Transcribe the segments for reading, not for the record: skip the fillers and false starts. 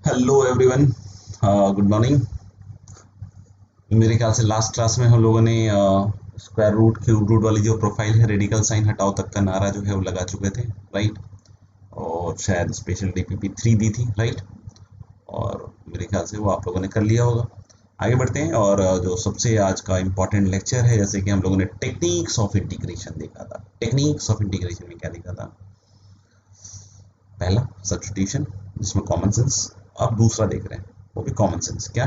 Hello everyone, good morning. मेरे ख्याल से लास्ट क्लास में हम लोगों ने स्क्वायर रूट क्यूब रूट वाली जो प्रोफाइल है, रेडिकल साइन हटाओ तक का नारा जो है वो लगा चुके थे, राइट। और शायद स्पेशल डीपीपी 3 दी थी, राइट। और मेरे ख्याल से वो आप लोगों ने कर लिया होगा। आगे बढ़ते हैं और जो सबसे आज का इम्पोर्टेंट लेक्चर है, जैसे कि हम लोगों ने टेक्निक्स ऑफ इंटीग्रेशन देखा था। टेक्निक्स ऑफ इंटीग्रेशन में क्या देखा था? पहला सब्स्टिट्यूशन, जिसमें कॉमन सेंस। अब दूसरा देख रहे हैं, वो भी कॉमन सेंस। क्या?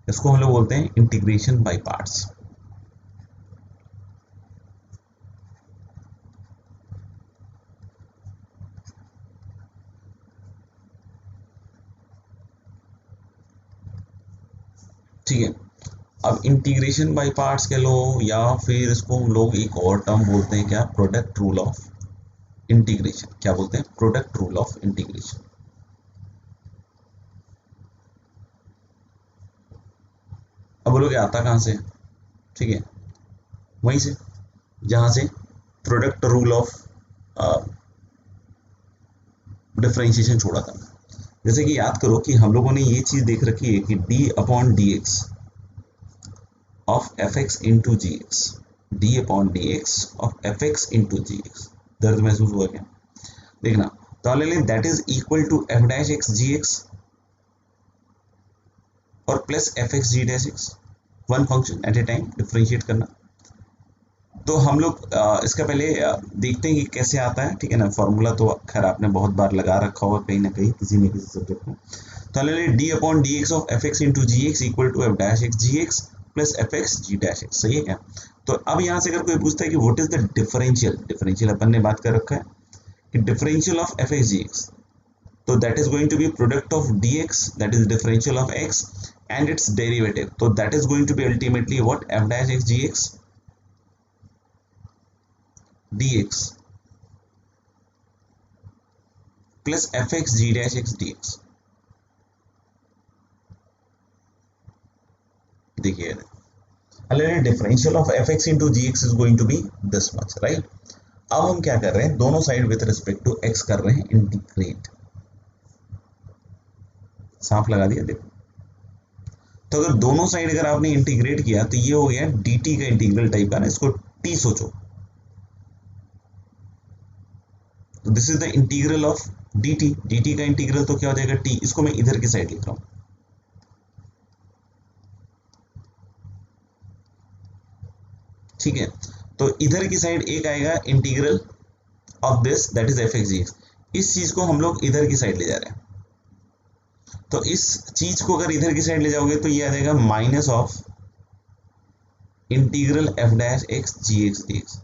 इसको हम लोग बोलते हैं इंटीग्रेशन बाय पार्ट्स। ठीक है। अब इंटीग्रेशन बाय पार्ट्स कह लो, या फिर इसको हम लोग एक और टर्म बोलते हैं, क्या? Product rule of integration. क्या बोलते हैं? Product rule of integration. अब बोलोगे आता कहां से? ठीक है, वहीं से जहां से प्रोडक्ट रूल ऑफ डिफरेंशिएशन छोड़ा था। जैसे कि याद करो कि हम लोगों ने ये चीज देख रखी है कि d upon d x of f x into g x, d upon d x of f x into g x. दर्द महसूस हुआ क्या? देखना, तो ले लें that is equal to f dash x g x और plus f x g dash x, one function at a time differentiate करना। तो हम लोग इसका पहले देखते हैं कि कैसे आता है, ठीक है ना। फॉर्मूला तो खैर आपने बहुत बार लगा रखा होगा कहीं ना कहीं, किसी न किसी सब्जेक्ट में। तो ले लें d upon d x of f x into g x equal to f dash x g x plus f x g dash x. सही है क्या? तो अब यहाँ से अगर कोई पूछता है कि what is the differential, differential अपन ने बात कर रखा है कि differential of f x g x, so that is going to be product of dx, that is differential of x and its derivative, so that is going to be ultimately what? F dash x gx dx plus fx g dash x dx। देखिए, differential of fx into gx is going to be this much, right? अब हम क्या कर रहे हैं, दोनों side with respect to x कर रहे हैं इंटीग्रेट। साफ लगा दिया। देखो, तो अगर दोनों साइड अगर आपने इंटीग्रेट किया तो ये हो गया dt का इंटीग्रल टाइप का ना, इसको t सोचो। तो this is the integral of dt, dt का इंटीग्रल तो क्या हो जाएगा? t। इसको मैं इधर की साइड लिख रहा हूं, ठीक है। तो इधर की साइड एक आएगा integral of this, that is f x g x. इस चीज को हम लोग इधर की साइड ले जा रहे हैं, तो इस चीज को अगर इधर की साइड ले जाओगे तो ये आ जाएगा minus of integral f dash x g x d x.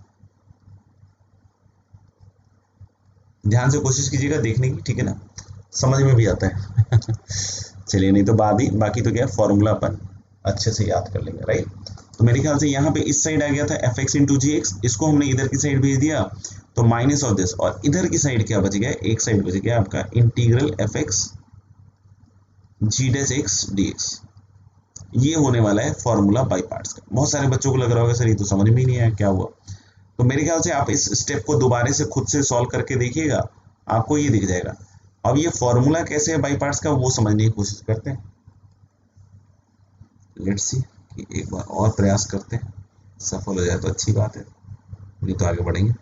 ध्यान से कोशिश कीजिएगा देखने की, ठीक है ना, समझ में भी आता है। चलिए, नहीं तो बाद ही, बाकी तो क्या फॉर्मूला अपन अच्छे से याद कर लेंगे, राइट। तो मेरे ख्याल से यहाँ पे इस साइड आ गया था F x into g x, इसको हमने इधर की साइड भेज दिया, तो माइनस ऑफ दिस। और इधर की साइड क्या बच गया? एक साइड बच गया आपका integral F x g dash x d x. ये होने वाला है फॉर्मूला बाई पार्ट्स का। बहुत सारे बच्चों को लग रहा होगा सर ये तो समझ में ही नहीं आया क्या हुआ। तो मेरे ख्याल से आप इस स्टेप को दोबारा से खुद से सॉल्व करके देखिएगा, आपको ये दिख जाएगा। अब ये फॉर्मूला कैसे है बाई पार्ट्स का, वो समझने की कोशिश करते हैं। लेट्स सी कि एक बार और प्रयास करते हैं, सफल हो जाए तो अच्छी बात है, नहीं तो आगे बढ़ेंगे।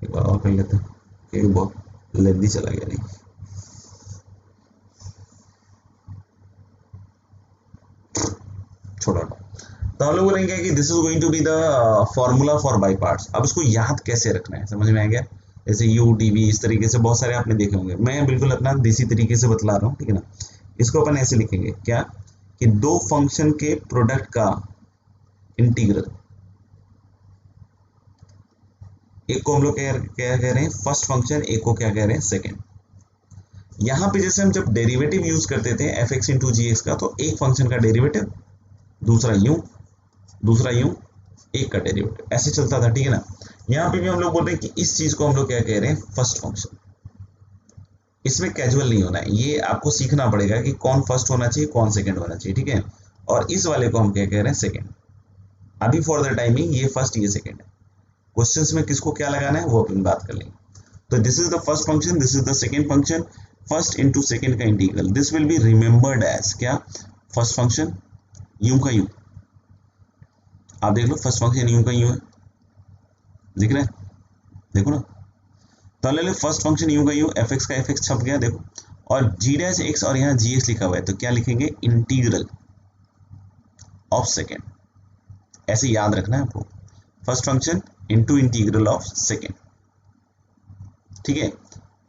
एक बार और कर लेते हैं, क्योंकि बहुत लेंदी चला गया। नहीं, छोड़ा। तो हम लोग बोलेंगे कि this is going to be the formula for by parts. अब इसको याद कैसे रखना है, समझ में आ गया? जैसे यू डी वी, इस तरीके से बहुत सारे आपने देखे होंगे। मैं बिल्कुल अपना देसी तरीके से बतला रहा हूँ, ठीक है ना। इसको अपन ऐसे लिखेंगे, क्या कि दो फंक्शन के प्रोडक्ट का इंटीग्रल, एक को हम लोग क्या कह रहे हैं फर्स्ट फंक्शन, एक को क्या कह रहे हैं सेकेंड। यहाँ पे जैसे हम जब डेरिवेटिव यूज करते थे F x into g x का, तो एक फंक्शन का डेरिवेटिव, दूसरा यूं, दूसरा यूं, एक का डेरिवेटिव, ऐसे चलता था, ठीक है ना। यहाँ पे भी हम लोग बोल रहे हैं कि इस चीज को हम लोग क्या कह रहे हैं फर्स्ट फंक्शन। इसमें कैजुअल नहीं होना है, ये आपको सीखना पड़ेगा कि कौन फर्स्ट होना चाहिए, कौन सेकंड होना चाहिए, ठीक है। और इस वाले को हम क्या कह रहे हैं सेकंड। अभी फॉर द टाइमिंग ये फर्स्ट, ये सेकंड है। क्वेश्चंस में किसको क्या लगाना है वो अपन बात कर लेंगे। तो this is the first function, this is the second function. First into second का integral, this will be remembered as क्या, फर्स्ट फंक्शन यू का यू। आप देख लो फर्स्ट फंक्शन यू का यू है, दिख रहा है, देखो ना। तो ले लो फर्स्ट फंक्शन यू का यू, एफ एक्स का एफ एक्स छप गया देखो, और जी डैश एक्स और यहाँ जी एक्स लिखा हुआ है, तो क्या लिखेंगे, इंटीग्रल ऑफ सेकेंड। ऐसे याद रखना है आपको, first function into integral of second, ठीक है।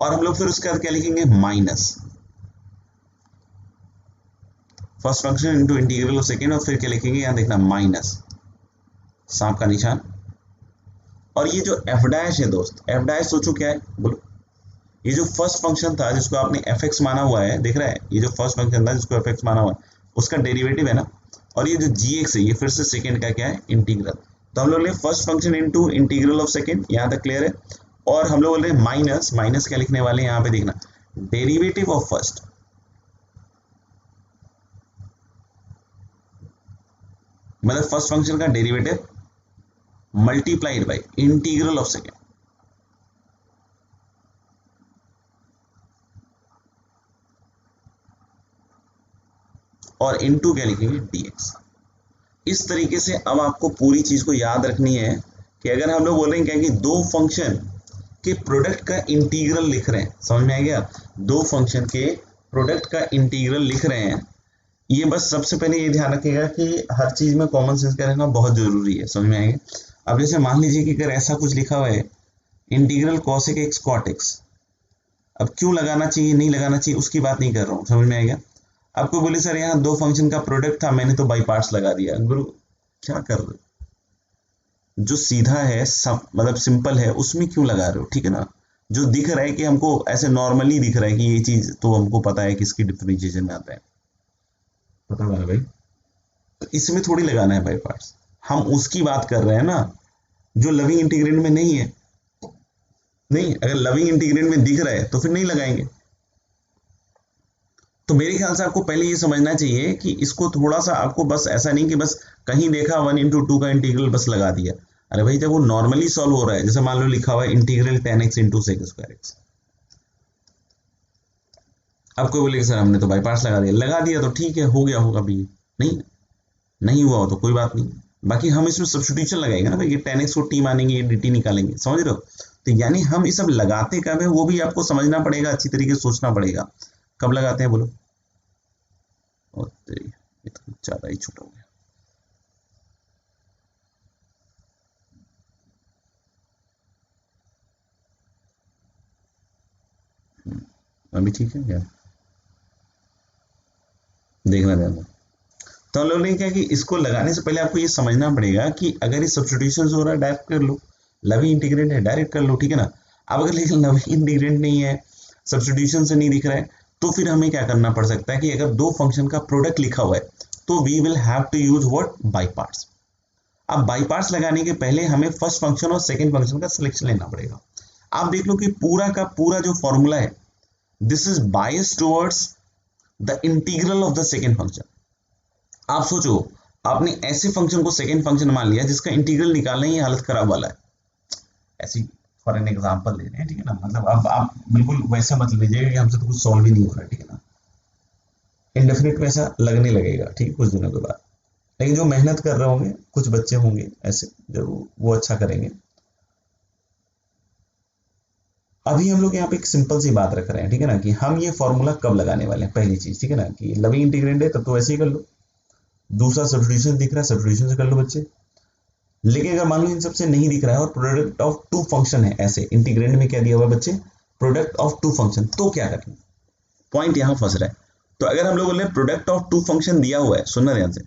और हम लोग फिर उसके बाद क्या लिखेंगे, minus first function into integral of second, और फिर क्या लिखेंगे, यहाँ देखना माइनस सांप का निशान। और ये जो एफ डैश है दोस्त, एफ डैश सोचो क्या है, बोलो। ये जो फर्स्ट फंक्शन था जिसको आपने एफ एक्स माना हुआ है, देख रहा है, ये जो फर्स्ट फंक्शन था जिसको एफ एक्स माना हुआ है, उसका डेरिवेटिव है ना। और ये जो जी एक्स है, ये फिर से सेकेंड का क्या है, इंटीग्रल। तो हम लोग ले first function into integral of second, यहाँ तक क्लियर है। और हम लोग बोल रहे हैं माइनस, माइनस क्या लिखने वाले हैं यहाँ पे देखना, डेरिवेटिव ऑफ फर्स्ट, मतलब फर्स्ट फंक्शन का derivative multiplied by integral of second. और इनटू क्या लिखेंगे, dx। इस तरीके से अब आपको पूरी चीज को याद रखनी है कि अगर हम लोग बोल रहे हैं क्या कि दो फंक्शन के प्रोडक्ट का इंटीग्रल लिख रहे हैं, समझ में आ गया, दो फंक्शन के प्रोडक्ट का इंटीग्रल लिख रहे हैं, ये बस सबसे पहले ये ध्यान रखिएगा कि हर चीज में कॉमन सेंस का रहना बहुत जरूरी है, समझ में आएगा। अब जैसे मान लीजिए कि अगर ऐसा कुछ लिखा हुआ है, integral cosec x cot x, अब क्यों लगाना चाहिए नहीं लगाना चाहिए उसकी बात नहीं कर रहा हूँ, समझ में आएगा। आपको बोले सर यहाँ दो फंक्शन का प्रोडक्ट था, मैंने तो बाई पार्ट्स लगा दिया, गुरु क्या कर रहे हो, जो सीधा है मतलब सिंपल है उसमें क्यों लगा रहे हो, ठीक है ना। जो दिख रहा है कि हमको ऐसे नॉर्मली दिख रहा है कि ये चीज तो हमको पता है कि इसकी डिफरेंशिएशन में आता है, पता है भाई, तो इसमें थोड़ी लगाना है बाई पार्ट्स। हम उसकी बात कर रहे हैं ना जो लविंग इंटीग्रेंड में नहीं है। नहीं, अगर लविंग इंटीग्रेंड में दिख रहा है तो फिर नहीं लगाएंगे। तो मेरे ख्याल से आपको पहले ये समझना चाहिए कि इसको थोड़ा सा आपको बस ऐसा नहीं कि बस कहीं देखा 1/2 का इंटीग्रल बस लगा दिया। अरे भाई जब वो नॉर्मली सॉल्व हो रहा है, जैसे मान लो लिखा हुआ है integral 10x into sec square x, अब कोई बोले सर हमने तो बाई पार्ट्स लगा दिया तो ठीक है, हो गया होगा भी, नहीं नहीं हुआ हो तो कोई बात नहीं। बाकी हम इसमें सब्स्टिट्यूशन लगाएंगे ना भाई, ये 10x को t मानेंगे, ये dt निकालेंगे, समझ रहे हो। तो यानी हम ये सब लगाते कब है वो भी आपको समझना पड़ेगा, अच्छी तरीके से सोचना पड़ेगा कब लगाते हैं, बोलो। और ये तो ज्यादा ही छोटा हो गया। अभी ठीक है क्या, देखना ध्यान। तो हम लोग ने क्या कि इसको लगाने से पहले आपको ये समझना पड़ेगा कि अगर ये सब्स्टिट्यूशन हो रहा है डायरेक्ट कर लो, लवी इंटीग्रेंट है डायरेक्ट कर लो, ठीक है ना। अब अगर लेकिन लवी इंटीग्रेंट नहीं है, सब्स्टिट्यूशन से नहीं दिख रहा है, तो फिर हमें क्या करना पड़ सकता है कि अगर दो फंक्शन का प्रोडक्ट लिखा हुआ है तो we will have to use what, by parts. अब बाई पार्ट्स लगाने के पहले हमें फर्स्ट फंक्शन और सेकेंड फंक्शन का सिलेक्शन लेना पड़ेगा। आप देख लो कि पूरा का पूरा जो फॉर्मूला है, this is bias towards the integral of the second function. आप सोचो, आपने ऐसे फंक्शन को सेकेंड फंक्शन मान लिया जिसका इंटीग्रल निकालना ही हालत खराब वाला है। ऐसी फॉर एन एग्जांपल ले रहे हैं, ठीक है ना, मतलब अब आप बिल्कुल वैसा मत लीजिएगा कि हमसे तो कुछ सॉल्व ही नहीं हो रहा है, ठीक है ना। इंडेफिनिट में ऐसा लगने लगेगा, ठीक है, कुछ दिनों के बाद। लेकिन जो मेहनत कर रहे होंगे, कुछ बच्चे होंगे ऐसे जो वो अच्छा करेंगे। अभी हम लोग यहाँ पे एक सिंपल सी बात रख रहे हैं, ठीक है ना, कि हम ये फॉर्मूला कब लगाने वाले हैं। पहली चीज, ठीक है ना, कि लविंग इंटीग्रेंट है तब तो वैसे ही कर लो। दूसरा सब्स्टिट्यूशन दिख रहा है, सब्स्टिट्यूशन से कर लो बच्चे। लेकिन अगर मान लो इन सबसे नहीं दिख रहा है और प्रोडक्ट ऑफ टू फंक्शन है, ऐसे इंटीग्रेंड में क्या दिया हुआ है बच्चे, प्रोडक्ट ऑफ टू फंक्शन, तो क्या करेंगे, पॉइंट यहां फंस रहा है। तो अगर हम लोग बोले प्रोडक्ट ऑफ टू फंक्शन दिया हुआ है, सुनना ध्यान से,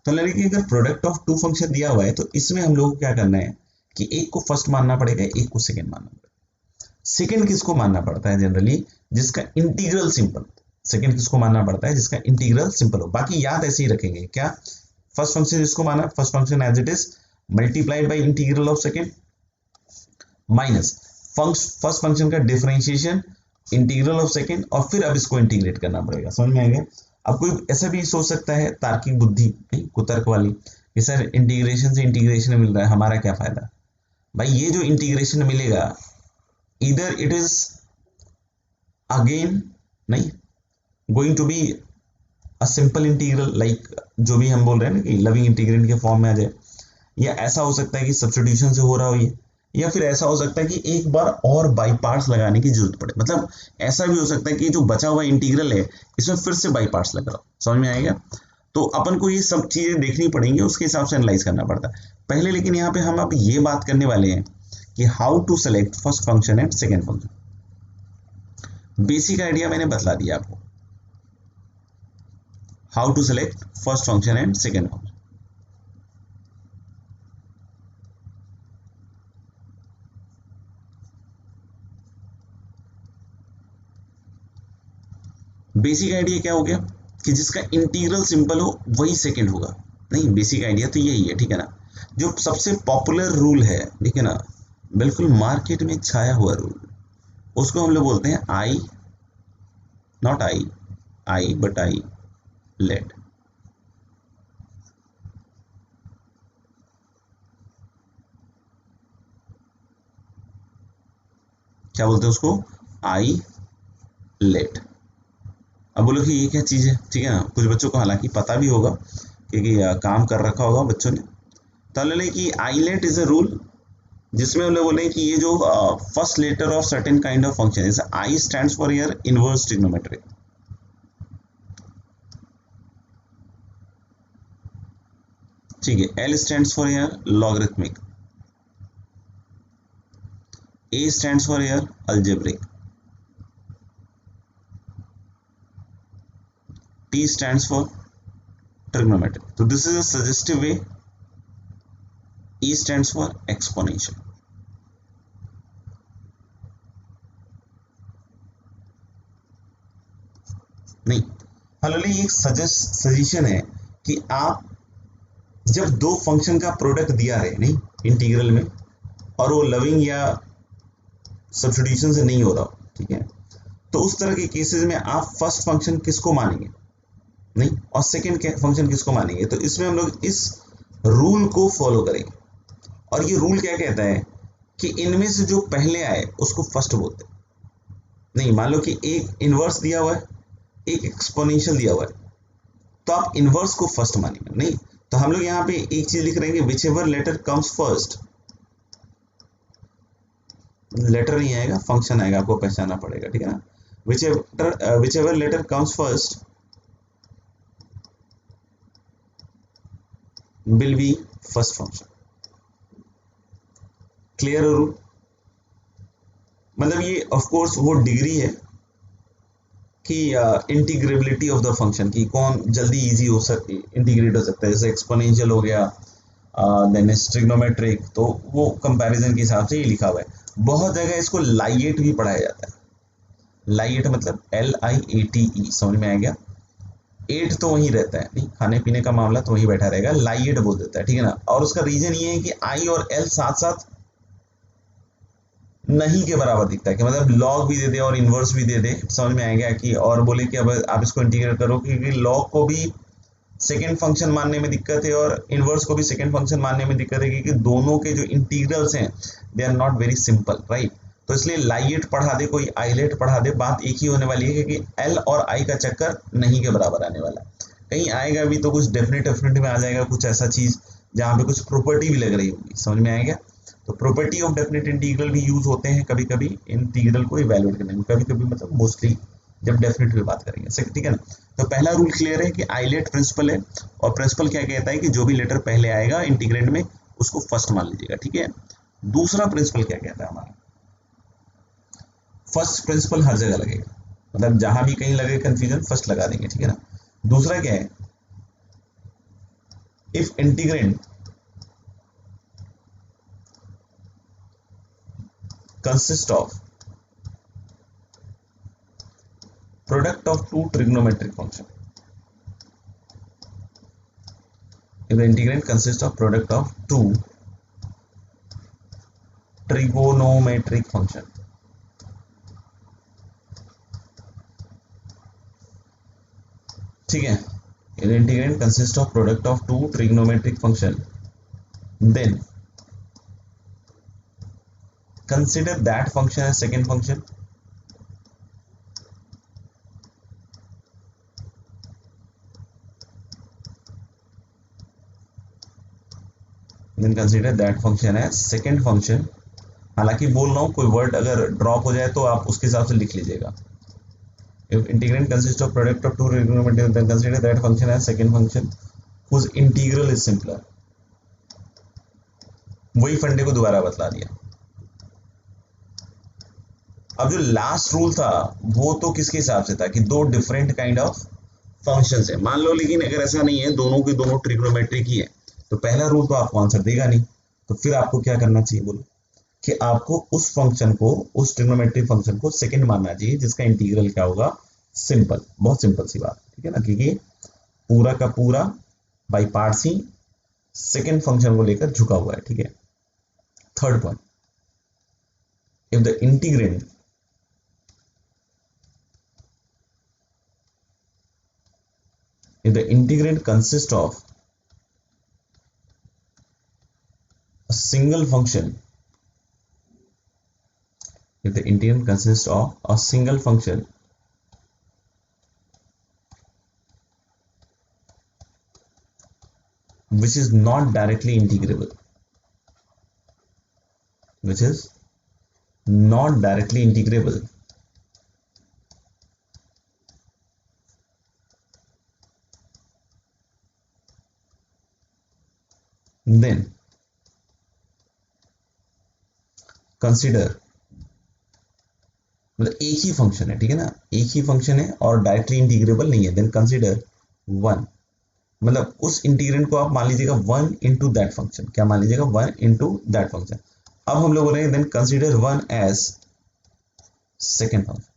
तो लगे कि अगर प्रोडक्ट ऑफ टू फंक्शन दिया हुआ है तो इसमें हम लोग को क्या करना है कि एक को फर्स्ट मानना पड़ेगा, एक को सेकेंड मानना पड़ेगा। सेकेंड किसको मानना पड़ता है जनरली, जिसका इंटीग्रल सिंपल। सेकेंड किसको मानना पड़ता है, जिसका इंटीग्रल सिंपल हो। बाकी याद ऐसे ही रखेंगे, क्या, फर्स्ट फंक्शन जिसको माना, first function as it is multiplied by integral of second, minus first function का डिफरेंशिएशन इंटीग्रल ऑफ सेकेंड, और फिर अब इसको इंटीग्रेट करना पड़ेगा। समझ में आ गया। अब कोई ऐसा भी सोच सकता है तार्किक बुद्धि, कुतर्क वाली, कि सर इंटीग्रेशन से इंटीग्रेशन मिल रहा है, हमारा क्या फायदा। भाई ये जो इंटीग्रेशन मिलेगा, इधर इट इज अगेन नहीं, going to be a simple integral, like जो भी हम बोल रहे हैं ना कि लविंग इंटीग्रेंड के फॉर्म में आ जाए, या ऐसा हो सकता है कि सब्स्टिट्यूशन से हो रहा हो ये, या फिर ऐसा हो सकता है कि एक बार और बाई पार्ट्स लगाने की जरूरत पड़े, मतलब ऐसा भी हो सकता है कि जो बचा हुआ इंटीग्रल है इसमें फिर से बाई पार्ट्स लग रहा हो। समझ में आएगा? तो अपन को ये सब चीजें देखनी पड़ेंगी, उसके हिसाब से एनालाइज करना पड़ता है पहले। लेकिन यहाँ पे हम अब ये बात करने वाले हैं कि how to select first function and second function. Basic idea मैंने बतला दिया आपको, how to select first function and second function. Basic idea क्या हो गया कि जिसका इंटीग्रल सिंपल हो वही सेकेंड होगा। नहीं, बेसिक आइडिया तो यही है, ठीक है ना। जो सबसे पॉपुलर रूल है, ठीक है ना, बिल्कुल मार्केट में छाया हुआ रूल, उसको हम लोग बोलते हैं I, not I but I late. क्या बोलते हैं उसको? I late. अब बोलो कि ये क्या चीज़ है, ठीक है ना। कुछ बच्चों को हालांकि पता भी होगा क्योंकि काम कर रखा होगा बच्चों ने। तो ले कि I late is a rule जिसमें हम लोग बोले कि ये जो first letter of certain kind of function, जैसे I stands for your inverse trigonometry, ठीक है। L stands for your logarithmic, A stands for your algebraic, T stands for trigonometry. तो this is a suggestive way. E stands for exponential. नहीं, हालांकि ये एक suggestion है कि आप जब दो फंक्शन का प्रोडक्ट दिया है, नहीं, इंटीग्रल में, और वो लविंग या सब्स्टिट्यूशन से नहीं हो रहा, ठीक है, तो उस तरह के केसेस में आप फर्स्ट फंक्शन किसको मानेंगे, नहीं, और सेकंड फंक्शन किसको मानेंगे। तो इसमें हम लोग इस रूल को फॉलो करेंगे। और ये रूल क्या कहता है कि इनमें से जो पहले आए उसको फर्स्ट बोलते हैं। नहीं, मान लो कि एक इनवर्स दिया हुआ है, एक एक्सपोनेंशियल दिया हुआ है, तो आप इनवर्स को फर्स्ट मानेंगे। नहीं, तो हम लोग यहाँ पे एक चीज लिख रहे हैं कि whichever letter comes first, letter नहीं आएगा, फंक्शन आएगा, आपको पहचानना पड़ेगा, ठीक है ना। Whichever letter comes first will be first function. Clear rule? मतलब ये ऑफ कोर्स वो डिग्री है कि इंटीग्रेबिलिटी ऑफ द फंक्शन, की कौन जल्दी इजी हो सकती, इंटीग्रेट हो सकता है। जैसे एक्सपोनेंशियल हो गया, देन ट्रिग्नोमेट्रिक, तो वो कंपैरिजन के हिसाब से ये लिखा हुआ है। बहुत जगह इसको लाइएट भी पढ़ाया जाता है। लाइएट मतलब LIATE, समझ में आ गया। एट तो वहीं रहता है, नहीं, खाने पीने का मामला तो वहीं बैठा रहेगा, लाइएट बोल देता है, ठीक है ना। और उसका रीजन ये है कि आई और एल साथ साथ नहीं के बराबर दिखता है, कि मतलब लॉग भी दे दे और इनवर्स भी दे दे, समझ में आएगा कि, और बोले कि अब आप इसको इंटीग्रेट करो, क्योंकि लॉग को भी सेकेंड फंक्शन मानने में दिक्कत है और इनवर्स को भी सेकेंड फंक्शन मानने में दिक्कत है, क्योंकि दोनों के जो इंटीग्रल्स हैं they are not very simple, right. तो इसलिए लाइएट पढ़ा दे, कोई आईलेट पढ़ा दे, बात एक ही होने वाली है, क्योंकि एल और आई का चक्कर नहीं के बराबर आने वाला। कहीं आएगा भी तो कुछ डेफिनेट में आ जाएगा, कुछ ऐसा चीज जहाँ पे कुछ प्रॉपर्टी भी लग रही होगी, समझ में आएगा। तो प्रॉपर्टी ऑफ डेफिनेट इंटीग्रल भी यूज होते हैं कभी कभी इंटीग्रल को इवैल्यूएट करने में, कभी कभी मतलब मोस्टली जब डेफिनेट की बात करेंगे, ठीक है ना। तो पहला रूल क्लियर है कि आइलेट प्रिंसिपल है, और प्रिंसिपल क्या कहता है कि जो भी लेटर पहले आएगा इंटीग्रेंड में उसको फर्स्ट मान लीजिएगा, ठीक है। दूसरा प्रिंसिपल क्या कहता है हमारा? फर्स्ट प्रिंसिपल हर जगह लगेगा, मतलब जहां भी कहीं लगे कंफ्यूजन फर्स्ट लगा देंगे, ठीक है ना। दूसरा क्या है? If integrand consist of product of two trigonometric function, if the integrand consists of product of two trigonometric function, ठीक है। if the integrand consists of product of two trigonometric function, then consider that function as second function then consider that function as second function. हालांकि बोल रहा हूँ कोई word अगर drop हो जाए तो आप उसके हिसाब से लिख लीजिएगा। If integrand consists of product of two trigonometric, then consider that function as second function whose integral is simpler। वही फंडे को दोबारा बतला दिया। अब जो लास्ट रूल था वो तो किसके हिसाब से था कि दो डिफरेंट काइंड ऑफ फंक्शंस है, मान लो, लेकिन अगर ऐसा नहीं है, दोनों के दोनों ट्रिग्नोमेट्रिक ही है, तो पहला रूल तो आपको आंसर देगा नहीं। तो फिर आपको क्या करना चाहिए बोलो, कि आपको उस फंक्शन को, उस ट्रिग्नोमेट्रिक फंक्शन को सेकंड मानना चाहिए जिसका इंटीग्रल क्या होगा, सिंपल, बहुत सिंपल सी बात, ठीक है ना, क्योंकि पूरा का पूरा by parts he second function को लेकर झुका हुआ है, ठीक है। Third point, if the integrand consists of a single function, if the integrand consists of a single function which is not directly integrable, then consider, मतलब एक ही फंक्शन है, ठीक है ना, एक ही फंक्शन है और डायरेक्टली इंटीग्रेबल नहीं है, देन कंसिडर वन, मतलब उस इंटीग्रेंड को आप मान लीजिएगा वन इंटू दैट फंक्शन, क्या मान लीजिएगा, वन इंटू दैट फंक्शन। अब हम लोग बोल रहे हैं then consider one as second function,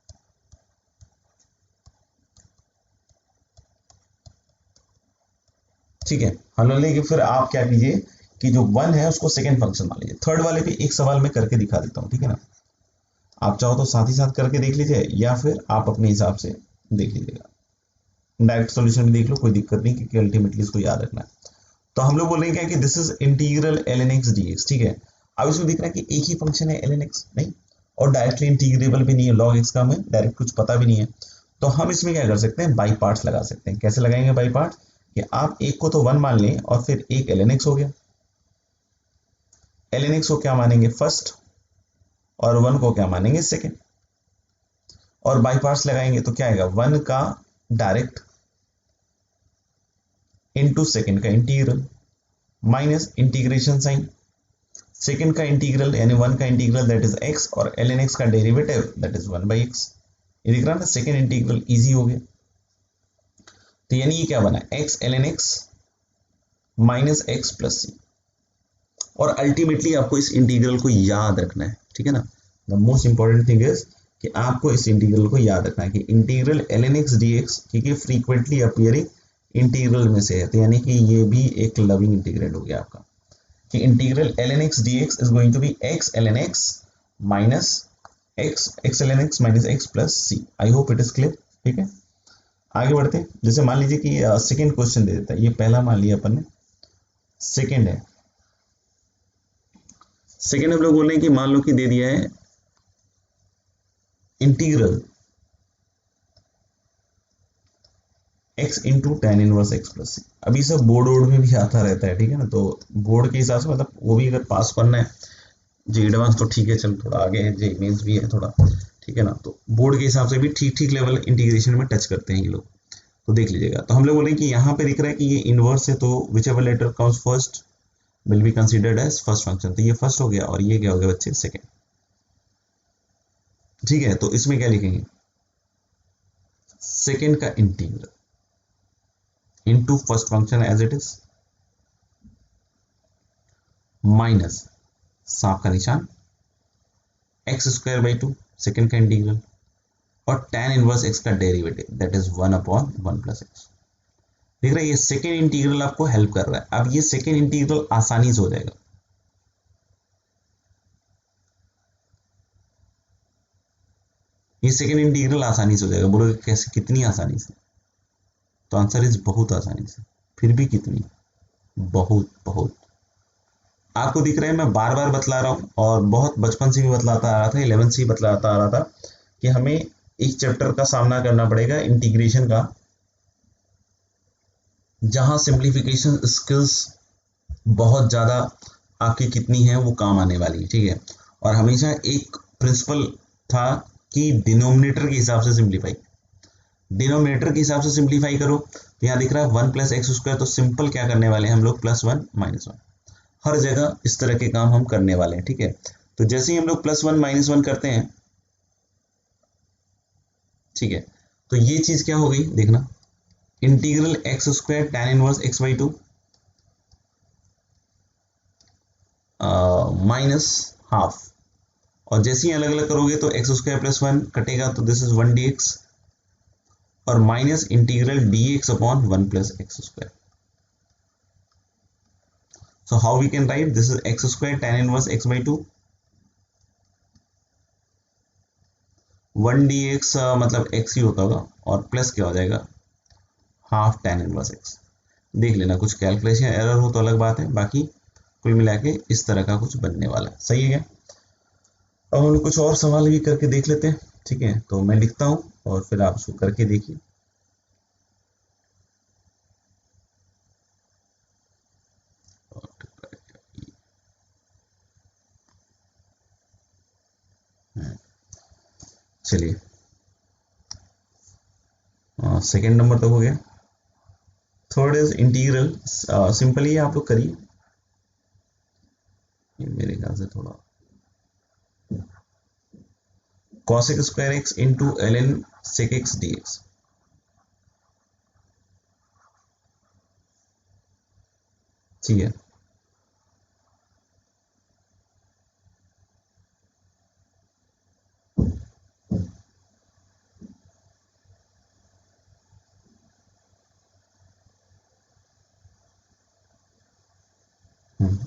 ठीक है। हम लोग लेंगे, फिर आप क्या कीजिए कि जो वन है उसको सेकेंड फंक्शन मान लीजिए। थर्ड वाले पे एक सवाल मैं करके दिखा देता हूँ, ठीक है ना, आप चाहो तो साथ ही साथ करके देख लीजिए या फिर आप अपने हिसाब से देख लीजिएगा, डायरेक्ट सॉल्यूशन में देख लो, कोई दिक्कत नहीं, क्योंकि अल्टीमेटली इसको याद रखना है। तो हम लोग बोल रहे हैं क्या कि this is integral ln x dx, ठीक है। अब इसमें दिख रहा है कि एक ही फंक्शन है ln x, नहीं, और डायरेक्टली इंटीग्रेबल भी नहीं है, log x का हमें डायरेक्ट कुछ पता भी नहीं है। तो हम इसमें क्या कर सकते हैं, बाई पार्ट्स लगा सकते हैं। कैसे लगाएंगे बाई पार्ट्स, कि आप एक को तो वन मान लें और फिर एक ln x हो गया, ln x को क्या मानेंगे, फर्स्ट, और वन को क्या मानेंगे, सेकेंड, और बाई पार्ट्स लगाएंगे तो क्या आएगा, वन का डायरेक्ट इनटू सेकेंड का integral minus integration sign, second का इंटीग्रल यानी वन का इंटीग्रल दैट इज x, और ln x का डेरिवेटिव दैट इज 1/x। ये दिख रहा है ना, सेकेंड इंटीग्रल इजी हो गया। तो यानी ये क्या बना, x ln x minus x plus C, और अल्टीमेटली आपको इस इंटीग्रल को याद रखना है, ठीक है ना। The most important thing is कि आपको इस इंटीग्रल को याद रखना है कि इंटीग्रल ln x dx, क्योंकि फ्रीक्वेंटली अपीयरिंग इंटीग्रल में से है, तो यानी कि ये भी एक लविंग इंटीग्रेंड हो गया आपका, कि integral ln x dx is going to be x ln x minus x ln x minus x plus c. I hope it is clear, ठीक है। आगे बढ़ते हैं, जैसे मान लीजिए कि सेकेंड क्वेश्चन दे देता है, ये पहला मान लिया अपन ने, सेकेंड है, सेकेंड हम लोग बोल रहे हैं कि मान लो कि दे दिया है integral x into tan inverse x plus C. अभी सब बोर्ड वोर्ड में भी आता रहता है, ठीक है ना, तो बोर्ड के हिसाब से मतलब वो भी अगर पास करना है, जे एडवांस तो ठीक है, चल थोड़ा आगे है, जे मेंस भी है थोड़ा, ठीक है ना, तो बोर्ड के हिसाब से भी ठीक ठीक लेवल इंटीग्रेशन में टच करते हैं ये लोग, तो देख लीजिएगा। तो हम लोग बोले कि यहाँ पे दिख रहा है कि ये इनवर्स है, तो whichever letter comes first will be considered as first function, तो ये फर्स्ट हो गया और ये क्या हो गया बच्चे, सेकेंड, ठीक है। तो इसमें क्या लिखेंगे, सेकेंड का integral into first function as it is minus सांप का निशान x square by two, second का इंटीग्रल, और tan इनवर्स x का derivative that is 1/1 plus x. देख रहे हैं, ये सेकेंड इंटीग्रल आपको हेल्प कर रहा है। अब ये सेकेंड इंटीग्रल आसानी से हो जाएगा, ये सेकेंड इंटीग्रल आसानी से हो जाएगा। बोलोगे कैसे, कितनी आसानी से, तो आंसर इज बहुत आसानी से। फिर भी कितनी, बहुत बहुत। आपको दिख रहा है मैं बार बार बतला रहा हूं, और बहुत बचपन से भी बतलाता आ रहा था, 11 से ही बतलाता आ रहा था कि हमें एक चैप्टर का सामना करना पड़ेगा इंटीग्रेशन का, जहां सिंप्लीफिकेशन स्किल्स बहुत ज्यादा आपकी कितनी है वो काम आने वाली है, ठीक है। और हमेशा एक प्रिंसिपल था कि डिनोमिनेटर के हिसाब से सिंप्लीफाई, डिनोमिनेटर के हिसाब से सिंप्लीफाई करो। तो यहाँ दिख रहा है 1 प्लस एक्स स्क्वायर, तो सिंपल क्या करने वाले हैं हम लोग, +1 -1। हर जगह इस तरह के काम हम करने वाले हैं, ठीक है। तो जैसे ही हम लोग +1 -1 करते हैं, ठीक है, तो ये चीज क्या हो गई देखना, integral x square tan inverse x/2 minus half. और जैसे ही अलग अलग करोगे तो एक्स स्क्वायर +1 कटेगा, तो दिस इज 1 dx, और minus integral dx upon 1 plus x square. So how we can write, this is x square tan inverse x/2, 1 dx मतलब x ही होता होगा, और प्लस क्या हो जाएगा, हाफ tan इनवर्स x। देख लेना, कुछ कैलकुलेशन एरर हो तो अलग बात है, बाकी कुल मिला के इस तरह का कुछ बनने वाला है, सही है क्या। अब हम लोग कुछ और सवाल भी करके देख लेते हैं, ठीक है। तो मैं लिखता हूँ और फिर आप उसको करके देखिए। चलिए, सेकेंड नंबर तक हो गया। थर्ड इज इंटीग्रल, सिंपली आप लोग करिए, ये मेरे ख्याल से थोड़ा, cosec square x into ln sec x dx। ठीक है,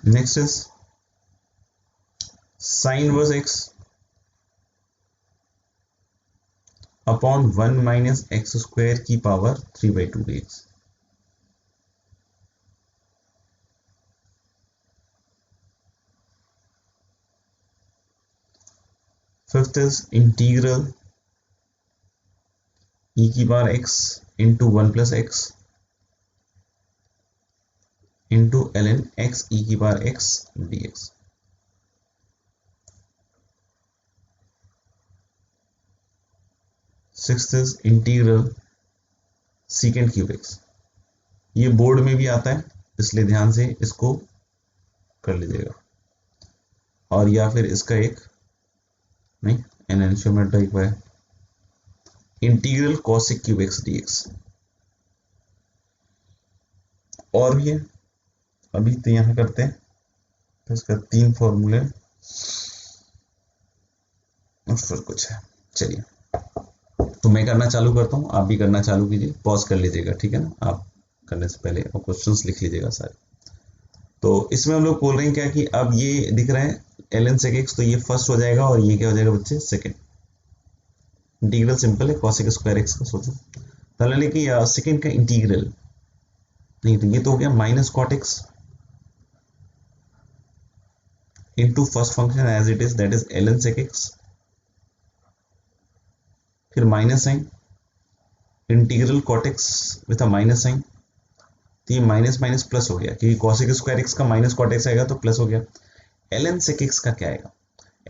next is sine inverse x upon 1 minus x square की power 3/2 dx। Fifth is integral e की power x into 1 plus x into ln x e की power x dx। Sixth is integral secant cube x। ये board में भी आता है, इसलिए ध्यान से इसको कर लीजिएगा। और या फिर इसका एक नहीं, एनएंशियोमेट्रिक है, integral cosec cube x dx। और भी है, अभी तो यहाँ करते हैं, तो इसका 3 फॉर्मूले और फिर कुछ है। चलिए, तो मैं करना चालू करता हूँ, आप भी करना चालू कीजिए, पॉज कर लीजिएगा, ठीक है ना। आप करने से पहले और क्वेश्चंस लिख लीजिएगा सारे। तो इसमें हम लोग बोल रहे हैं क्या कि अब ये दिख रहा है ln sec x, तो ये फर्स्ट हो जाएगा और ये क्या हो जाएगा बच्चे, सेकंड। इंटीग्रल सिंपल है, cosec स्क्वायर x का सोचो, पहले कि सेकंड का इंटीग्रल नहीं, तो ये तो हो गया minus cot x into first function as it is, that is ln sec x, फिर minus sign, integral cot x with a minus sign. तो ये माइनस माइनस प्लस हो गया, क्योंकि cosec स्क्वायर x का माइनस कॉट एक्स आएगा तो plus हो गया। ln sec x का क्या आएगा,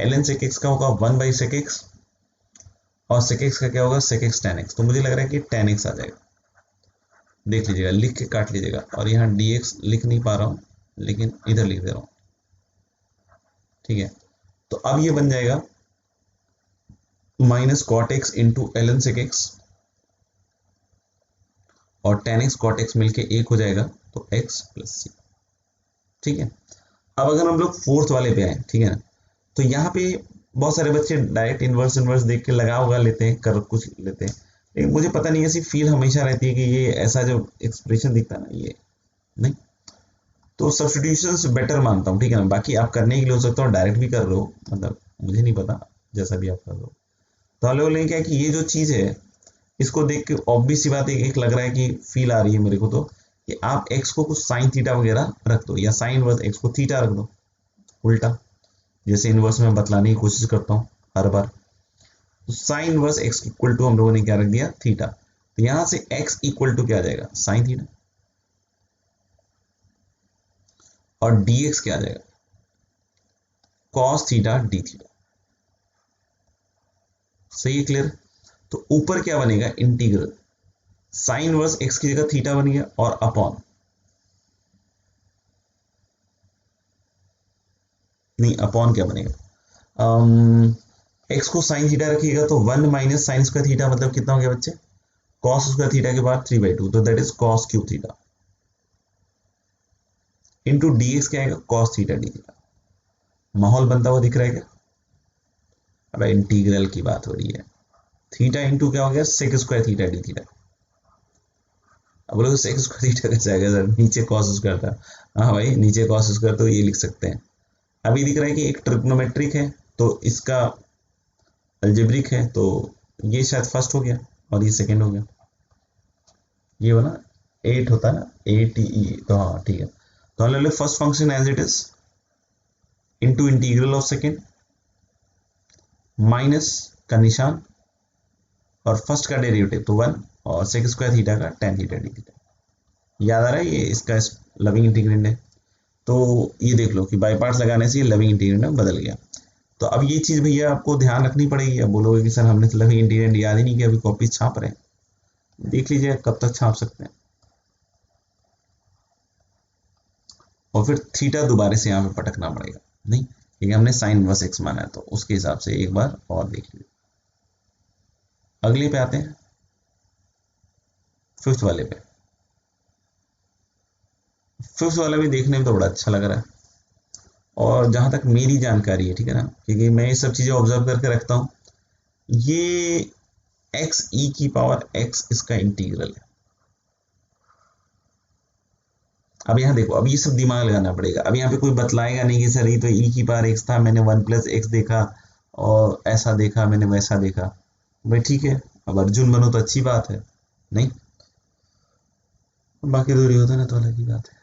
ln sec x का होगा 1/sec x, और sec x का क्या होगा, sec x tan x। तो मुझे लग रहा है कि tan x आ जाएगा, देख लीजिएगा, लिख के काट लीजिएगा। और यहाँ dx लिख नहीं पा रहा हूँ, लेकिन इधर लिख दे रहा हूँ, ठीक है। तो अब ये बन जाएगा minus cot x into ln sec x, और tan x cot x मिलके एक हो जाएगा, तो x प्लस सी, ठीक है। अब अगर हम लोग फोर्थ वाले पे आए, ठीक है ना, तो यहाँ पे बहुत सारे बच्चे डायरेक्ट इनवर्स इनवर्स देख के लगा उगा लेते हैं, कर कुछ लेते हैं, लेकिन मुझे पता नहीं, ऐसी फील हमेशा रहती है कि ये ऐसा जो एक्सप्रेशन दिखता है ना, ये नहीं। तो सब्स्टिट्यूशन बेटर मानता हूँ, ठीक है ना। बाकी आप करने के लिए हो सकता है डायरेक्ट भी कर रहे हो, मतलब मुझे नहीं पता, जैसा भी आप कर रहे हो। तो हम लोग क्या कि ये जो चीज़ है, इसको देख के ऑब्वियस सी बात है, एक लग रहा है कि फील आ रही है मेरे को, तो कि आप x को कुछ साइन थीटा वगैरह रख दो, या साइन इनवर्स x को थीटा रख दो, उल्टा, जैसे इनवर्स में बतलाने की कोशिश करता हूँ हर बार। तो sine inverse x equal to हम लोगों ने क्या रख दिया, थीटा। तो यहां से x इक्वल टू क्या आ जाएगा, साइन थीटा, और dx क्या आ जाएगा, कॉस थीटा डी थीटा। सही है, क्लियर। तो ऊपर क्या बनेगा, इंटीग्रल साइन वर्स एक्स की जगह थीटा बन गया और अपॉन, नहीं अपॉन क्या बनेगा, एक्स को साइन थीटा रखिएगा तो 1 माइनस साइन स्क्वायर थीटा, मतलब कितना हो गया बच्चे, कॉस स्क्वायर थीटा के बाद 3/2, तो that is cos cube theta into D x क्या आएगा, कॉस थीटा डी थीटा। माहौल बनता हुआ दिख रहा है क्या? अब इंटीग्रल की बात हो रही है, थीटा इंटू क्या हो गया, sec square theta d theta. अब बोलोगे सेक स्क्वायर थीटा कैसे आएगा सर, नीचे कॉस स्क्वायर था। हाँ भाई, नीचे कॉस स्क्वायर तो ये लिख सकते हैं। अभी दिख रहा है कि एक ट्रिग्नोमेट्रिक है तो इसका अल्जेब्रिक है, तो ये शायद फर्स्ट हो गया और ये सेकंड हो गया। ये वाला 8 होता है ना, ATE, तो हाँ ठीक है। तो हम ले लो first function as it is into integral of second minus का निशान और फर्स्ट का डेरिवेटिव तो 1 और सेक स्क्वायर थीटा का tan थीटा डी थीटा। याद आ रहा है, ये इसका लविंग इंटीग्रेंड है। तो ये देख लो कि बाई पार्ट्स लगाने से ये लविंग इंटीग्रेंड में बदल गया। तो अब ये चीज भैया आपको ध्यान रखनी पड़ेगी। अब बोलोगे कि सर हमने तो लविंग इंटीग्रेंड याद ही नहीं किया, अभी कॉपी छाप रहे हैं, देख लीजिए कब तक छाप सकते हैं। और फिर थीटा दोबारा से यहाँ पे पटकना पड़ेगा, नहीं क्योंकि हमने साइन वर्स एक्स माना है, तो उसके हिसाब से एक बार और देख लीजिए। अगले पे आते हैं, फिफ्थ वाले पे। फिफ्थ वाला भी देखने में तो बड़ा अच्छा लग रहा है, और जहां तक मेरी जानकारी है, ठीक है ना, क्योंकि मैं ये सब चीजें ऑब्जर्व करके रखता हूँ, ये एक्स ई की पावर एक्स इसका इंटीग्रल है। अब यहाँ देखो, अब ये सब दिमाग लगाना पड़ेगा। अब यहाँ पे कोई बतलाएगा नहीं कि सर ये तो ई की पावर एक्स था, मैंने 1 प्लस एक्स देखा और ऐसा देखा, मैंने वैसा देखा। भाई ठीक है, अब अर्जुन बनो तो अच्छी बात है, नहीं बाकी दूरी होता है ना तो अलग ही बात है।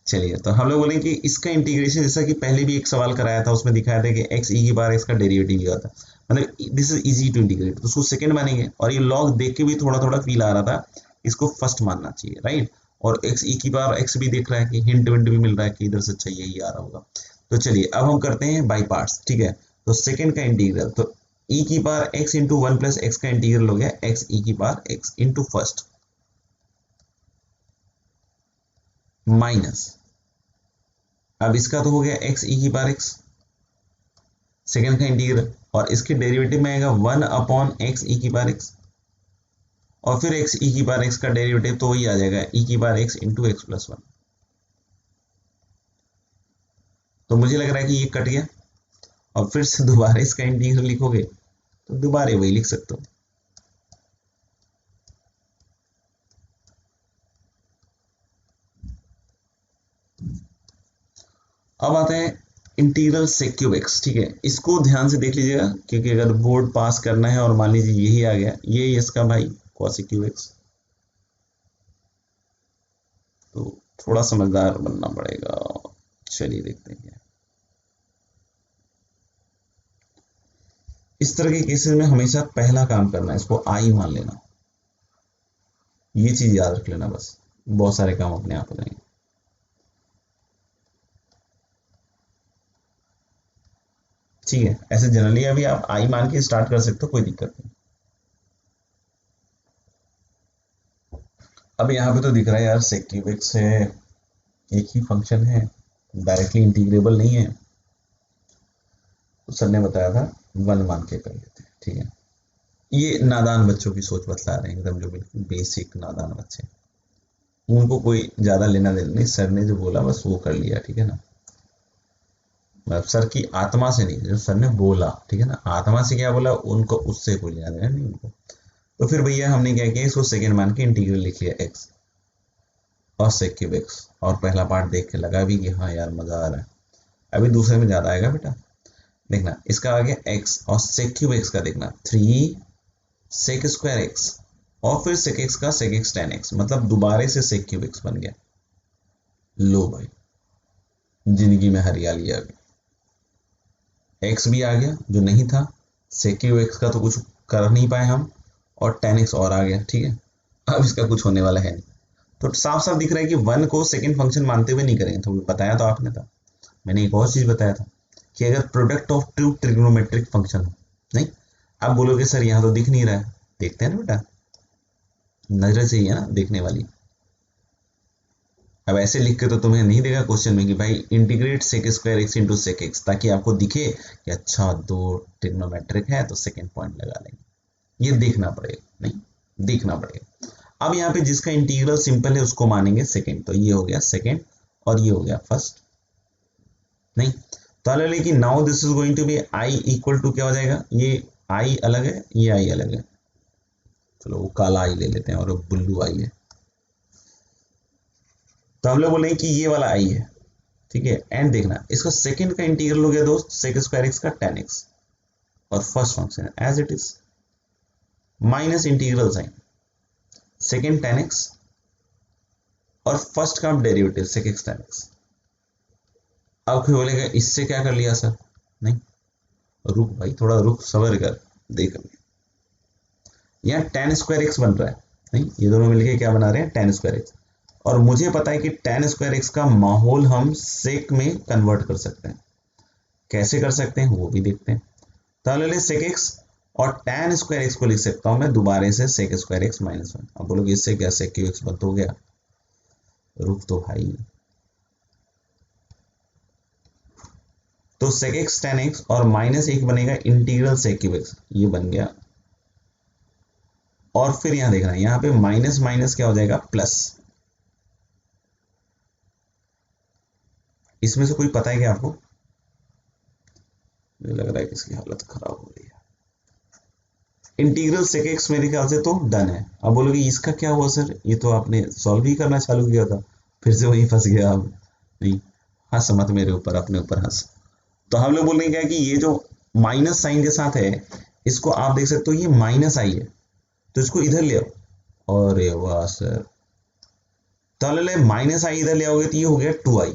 चलिए, तो हम लोग बोलेंगे कि इसका इंटीग्रेशन, जैसा कि पहले भी एक सवाल कराया था, उसमें दिखाया था कि एक्स ई की बार एक्स का डेरिवेटिव ही होता है, मतलब this is easy to integrate, तो उसको सेकंड मानेंगे। और ये लॉग देख के भी थोड़ा थोड़ा फील आ रहा था, इसको फर्स्ट मानना चाहिए, राइट। और एक्स ई की बार एक्स भी देख रहा है कि हिंट विंट भी मिल रहा है कि इधर से अच्छा यही आ रहा होगा। तो चलिए अब हम करते हैं बाई पार्ट्स, ठीक है। तो सेकंड का इंटीग्रल, तो ई की बार एक्स इंटू 1 प्लस एक्स का इंटीग्रल हो गया एक्स ई की बार एक्स इंटू फर्स्ट माइनस, अब इसका तो हो गया एक्स ई की बार एक्स सेकेंड का इंटीग्रल, और इसके डेरिवेटिव में आएगा 1 अपॉन एक्स ई की बार एक्स, और फिर एक्स ई की बार एक्स का डेरिवेटिव तो वही आ जाएगा ई की बार एक्स इंटू एक्स प्लस 1। तो मुझे लग रहा है कि ये कट गया, और फिर से दोबारा इसका इंटीग्रल लिखोगे तो दोबारा वही लिख सकते हो। अब आता है इंटीग्रल सेक क्यूब एक्स, ठीक है। इसको ध्यान से देख लीजिएगा, क्योंकि अगर बोर्ड पास करना है और मान लीजिए यही आ गया, ये इसका भाई कॉसेक क्यूब एक्स, तो थोड़ा समझदार बनना पड़ेगा। चलिए देखते हैं। इस तरह के केसेस में हमेशा पहला काम करना है, इसको आई मान लेना, ये चीज याद रख लेना, बस बहुत सारे काम अपने आप हो जाएंगे। ठीक है, ऐसे जनरली अभी आप आई मान के स्टार्ट कर सकते हो, कोई दिक्कत नहीं। अब यहाँ पे तो दिख रहा है यार सेक क्यूब एक्स है, एक ही फंक्शन है, डायरेक्टली इंटीग्रेबल नहीं है, तो सर ने बताया था 1 मान के कर लेते हैं, ठीक है। ये नादान बच्चों की सोच बतला रहे हैं एकदम, जो बिल्कुल बेसिक नादान बच्चे, उनको कोई ज्यादा लेना देना नहीं, सर ने जो बोला बस वो कर लिया, ठीक है ना। मतलब सर की आत्मा से नहीं, जो सर ने बोला, ठीक है ना, आत्मा से क्या बोला उनको उससे कोई लेना देना नहीं उनको। तो फिर भैया हमने क्या किया, इसको सेकेंड मान के इंटीग्रल लिख लिया एक्स और सेक क्यूब एक्स, और पहला पार्ट देख के लगा भी कि हाँ यार मजा आ रहा है। अभी दूसरे में ज्यादा आएगा बेटा, देखना इसका आ गया एक्स और सेक क्यूब एक्स का देखना 3 सेक स्क्वायर एक्स, और फिर सेक एक्स का सेक एक्स tan एक्स, मतलब दोबारे से सेक क्यूब एक्स बन गया। लो भाई, जिंदगी में हरियाली आ गई, एक्स भी आ गया जो नहीं था, सेक क्यूब एक्स का तो कुछ कर नहीं पाए हम, और tan एक्स और आ गया, ठीक है। अब इसका कुछ होने वाला है नहीं, तो साफ साफ दिख रहा है कि 1 को सेकंड फंक्शन मानते हुए नहीं करेंगे, तो बताया तो आपने था, मैंने एक और चीज बताया था कि अगर product of two trigonometric function हो, नहीं आप बोलोगे सर यहाँ तो दिख नहीं रहा है, देखते हैं ना बेटा, नजर चाहिए ना देखने वाली। अब ऐसे लिख के तो तुम्हें नहीं देगा क्वेश्चन में कि भाई integrate sec square x into sec x, ताकि आपको दिखे कि अच्छा दो ट्रिग्नोमेट्रिक है तो सेकेंड पॉइंट लगा लेंगे। ये देखना पड़ेगा, नहीं देखना पड़ेगा। अब यहाँ पे जिसका इंटीग्रल सिंपल है उसको मानेंगे सेकेंड, तो ये हो गया सेकेंड और ये हो गया फर्स्ट, नहीं तो लेकिन now this is going to be I equal to क्या हो जाएगा, ये आई अलग है ये आई अलग है, चलो वो काला आई ले लेते हैं और ब्लू आई है, तो हम लोग बोलेंगे कि ये वाला आई है, ठीक है। एंड देखना इसका सेकंड का इंटीग्रल हो गया दोस्त सेक स्क्वायर एक्स का tan x, और first function as it is minus integral sign second tan x और फर्स्ट का derivative sec x tan x। अब कोई बोलेगा इससे क्या कर लिया सर, नहीं रुक भाई थोड़ा रुक सबर कर, देख यहाँ tan स्क्वायर x बन रहा है, नहीं ये दोनों मिलके क्या बना रहे हैं tan स्क्वायर x, और मुझे पता है कि tan स्क्वायर एक्स का माहौल हम सेक में कन्वर्ट कर सकते हैं, कैसे कर सकते हैं वो भी देखते हैं। तो ले सेक एक्स और tan स्क्वायर एक्स को लिख सकता हूं मैं दोबारा से sec square x minus one. अब बोलोगे इससे क्या सेक क्यू एक्स बंद हो गया, रुक तो भाई, तो सेक एक्स tan एक्स और माइनस एक बनेगा इंटीग्रल सेक क्यू एक्स, ये बन गया। और फिर यहां देखना यहाँ पे माइनस माइनस क्या हो जाएगा प्लस, इसमें से कोई पता है क्या आपको, मुझे लग रहा है कि इसकी हालत खराब हो रही है। इंटीग्रल सेक एक्स मेरे ख्याल से तो डन है। अब बोलोगे इसका क्या हुआ सर, ये तो आपने सॉल्व ही करना चालू किया था, फिर से वही फंस गया। अब नहीं हंस मत मेरे ऊपर, अपने ऊपर हंस। तो हम लोग बोलने क्या है कि ये जो माइनस साइन के साथ है इसको आप देख सकते हो ये माइनस आई है, तो इसको इधर ले आओ, अरे वाह सर, तो माइनस आई इधर ले आओगे तो ये हो गया 2i,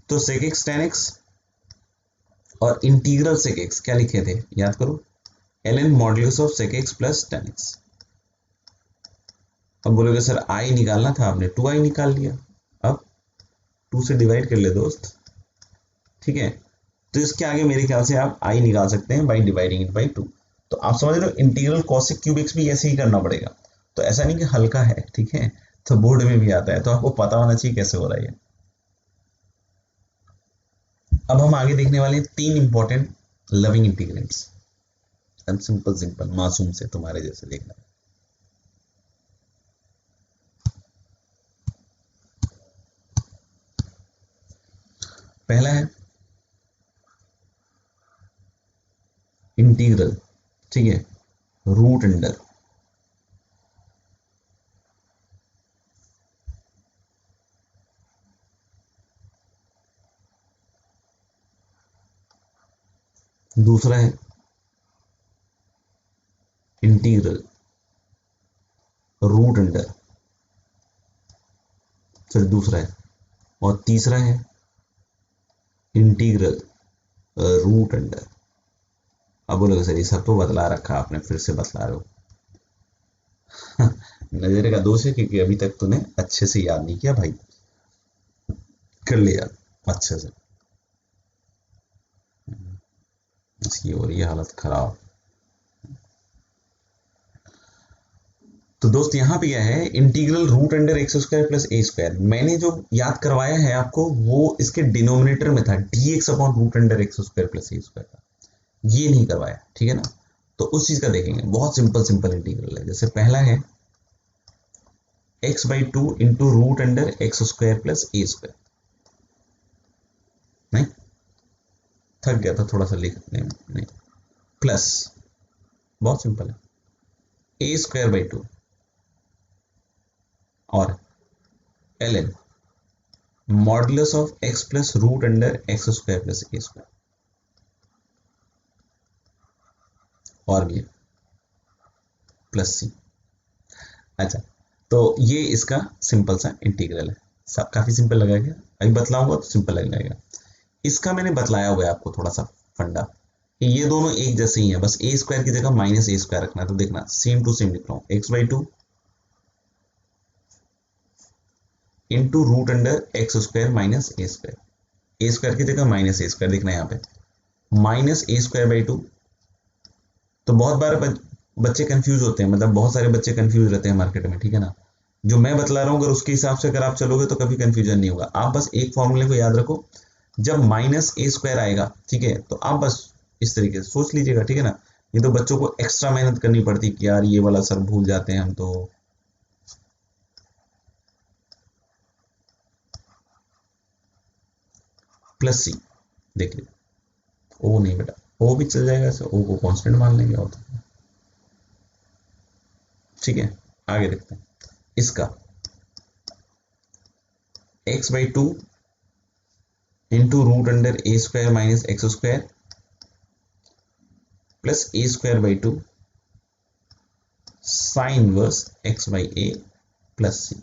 तो सेक एक्स tan x और इंटीग्रल सेक एक्स क्या लिखे थे याद करो, ln modulus of sec x plus tan x। अब बोलोगे सर i निकालना था आपने 2i निकाल लिया, अब 2 से डिवाइड कर ले दोस्त, ठीक है। तो इसके आगे मेरे ख्याल से आप i निकाल सकते हैं बाई डिवाइडिंग इट बाई 2। तो आप समझ रहे हो इंटीग्रल कॉसेक क्यूब एक्स भी ऐसे ही करना पड़ेगा, तो ऐसा नहीं कि हल्का है, ठीक है, तो बोर्ड में भी आता है, तो आपको पता होना चाहिए कैसे हो रहा है। अब हम आगे देखने वाले हैं 3 इंपॉर्टेंट लविंग इंटीग्रेंट्स, सिंपल सिंपल मासूम से तुम्हारे जैसे देखना। पहला है इंटीग्रल, ठीक है, रूट अंडर, दूसरा है इंटीग्रल रूट अंडर, फिर दूसरा है, और तीसरा है इंटीग्रल रूट अंडर। अब बोलोगे सर ये सब तो बतला रखा आपने, फिर से बतला रहे हो। नजर का दोष है क्योंकि अभी तक तूने अच्छे से याद नहीं किया भाई, कर लिया अच्छे से, इसकी हो रही है हालत खराब। तो दोस्त यहाँ पे क्या है, integral root under x square plus a square, मैंने जो याद करवाया है आपको वो इसके डिनोमिनेटर में था dx upon root under x square plus a square का, ये नहीं करवाया, ठीक है ना। तो उस चीज का देखेंगे, बहुत सिंपल सिंपल इंटीग्रल है। जैसे पहला है x/2 into root under x square plus a square, नहीं थक गया था थोड़ा सा लिखने में, नहीं प्लस, बहुत सिंपल है, ए स्क्वायर बाई 2 और ln modulus of x plus root under x square plus a square, और भी प्लस सी। अच्छा तो ये इसका सिंपल सा इंटीग्रल है, सब काफी सिंपल लगा क्या, अभी बतलाऊंगा तो सिंपल लग जाएगा। इसका मैंने बतलाया हुआ है आपको थोड़ा सा फंडा, कि ये दोनों एक जैसे ही है, बस ए स्क्वायर की जगह माइनस ए स्क्वायर रखना है। तो देखना सेम टू सेम लिख रहा हूं, x/2 into root under x square minus a square, a square की जगह माइनस ए स्क्वायर देखना है यहाँ पे, माइनस ए स्क्वायर बाई 2। तो बहुत बार बच्चे कंफ्यूज होते हैं, मतलब बहुत सारे बच्चे कंफ्यूज रहते हैं मार्केट में, ठीक है ना। जो मैं बतला रहा हूँ अगर उसके हिसाब से अगर आप चलोगे तो कभी कंफ्यूजन नहीं होगा। आप बस एक फॉर्मूले को याद रखो, जब माइनस ए स्क्वायर आएगा, ठीक है, तो आप बस इस तरीके से सोच लीजिएगा, ठीक है ना। ये तो बच्चों को एक्स्ट्रा मेहनत करनी पड़ती कि यार ये वाला सर भूल जाते हैं हम तो। प्लस सी, देखिए ओ नहीं बेटा, ओ भी चल जाएगा ऐसे, ओ को कांस्टेंट मान लेंगे और तो, ठीक है। आगे देखते हैं इसका, x by 2 into root under a square minus x square plus a square by 2 sine inverse x by a plus c,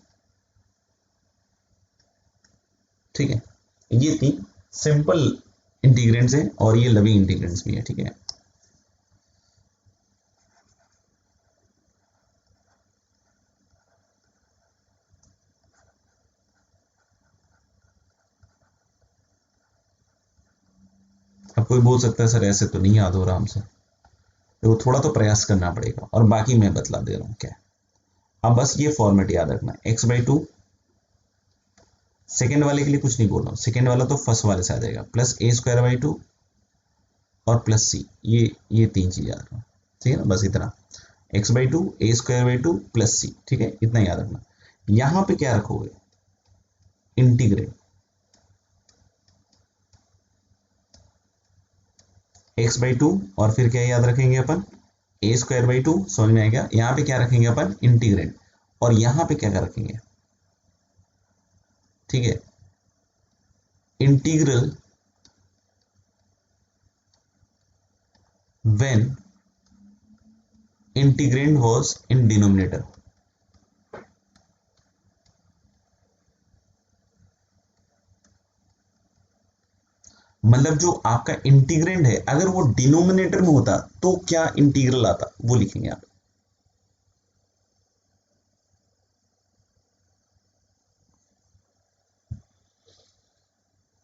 ठीक है। ये तीन सिंपल इंटीग्रेंट्स हैं और ये लविंग इंटीग्रेंट्स भी है, ठीक है। अब कोई बोल सकता है सर ऐसे तो नहीं याद हो रहा हमसे, तो थोड़ा तो प्रयास करना पड़ेगा, और बाकी मैं बतला दे रहा हूँ क्या। अब बस ये फॉर्मेट याद रखना है, एक्स बाई 2, सेकेंड वाले के लिए कुछ नहीं बोल रहा हूँ, सेकेंड वाला तो फर्स्ट वाले से आ जाएगा, प्लस ए स्क्वायर बाई 2 और प्लस सी, ये तीन चीज याद रखना, ठीक है ना। बस इतना, x by 2, a square by 2 plus c, ठीक है, इतना याद रखना। यहां पे क्या रखोगे, इंटीग्रेट एक्स बाई 2 और फिर क्या याद रखेंगे अपन, ए स्क्वायर बाई 2, समझ में आ गया। यहां पे क्या रखेंगे अपन, इंटीग्रेट, और यहां पे क्या रखेंगे, ठीक है, integral when integrand was in denominator. मतलब जो आपका इंटीग्रेंड है अगर वो डिनोमिनेटर में होता तो क्या इंटीग्रल आता, वो लिखेंगे आप।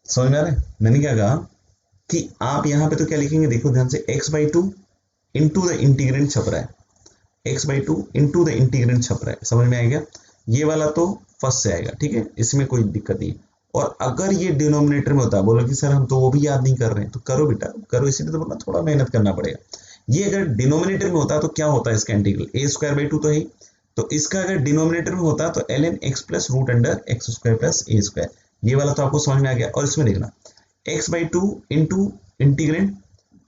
समझ में आ रहा है मैंने क्या कहा, कि आप यहां पे तो क्या लिखेंगे, देखो ध्यान से, x by 2 into the integrant छप रहा है, x by 2 into the integrant छप रहा है, समझ में आ गया। ये वाला तो फर्स्ट से आएगा, ठीक है, इसमें कोई दिक्कत नहीं। और अगर ये डिनोमिनेटर में होता, बोलो कि सर हम तो वो भी याद नहीं कर रहे हैं, तो करो बेटा करो, इसीलिए तो बोलना थोड़ा मेहनत करना पड़ेगा। ये अगर डिनोमिनेटर में होता तो क्या होता है इसका इंटीग्रल, ए स्क्वायर बाई 2 तो है, तो इसका अगर डिनोमिनेटर में होता तो l n x plus root under x square plus a square, ये वाला तो आपको समझ में आ गया। और इसमें देखना, एक्स बाई 2 इंटू इंटीग्रेंट